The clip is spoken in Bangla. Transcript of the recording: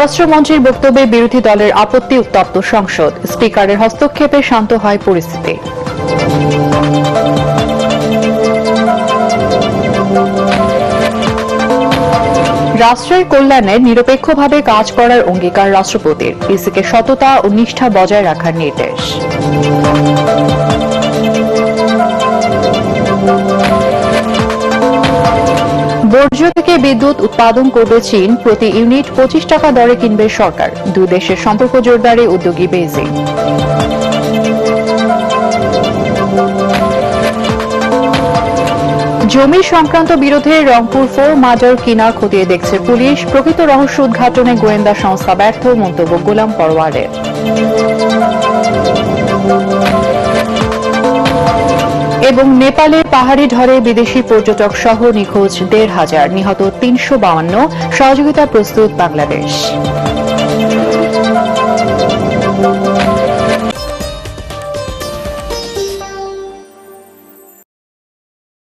স্বরাষ্ট্রমন্ত্রীর বক্তব্যে বিরোধী দলের আপত্তি, উত্তপ্ত সংসদ। স্পিকারের হস্তক্ষেপে শান্ত হয় পরিস্থিতি। রাষ্ট্রের কল্যাণে নিরপেক্ষভাবে কাজ করার অঙ্গীকার রাষ্ট্রপতির। ইসিকে সততা ও নিষ্ঠা বজায় রাখার নির্দেশ। বর্জ্য থেকে বিদ্যুৎ উৎপাদন করবে চীন। প্রতি ইউনিট 25 টাকা দরে কিনবে সরকার। দুই দেশের সম্পর্ক জোরদারে উদ্যোগী বেইজিং। জমি সংক্রান্ত বিরোধে রংপুর 4 মার্ডার কিনা খতিয়ে দেখছে পুলিশ। প্রকৃত রহস্য উদ্ঘাটনে গোয়েন্দা সংস্থা ব্যর্থ, মন্তব্য গোলাম পরওয়ারের। এবং নেপালে পাহাড়ি ঢলে বিদেশি পর্যটক সহ নিখোঁজ 1,500, নিহত 352, সহযোগিতা প্রস্তুত বাংলাদেশ।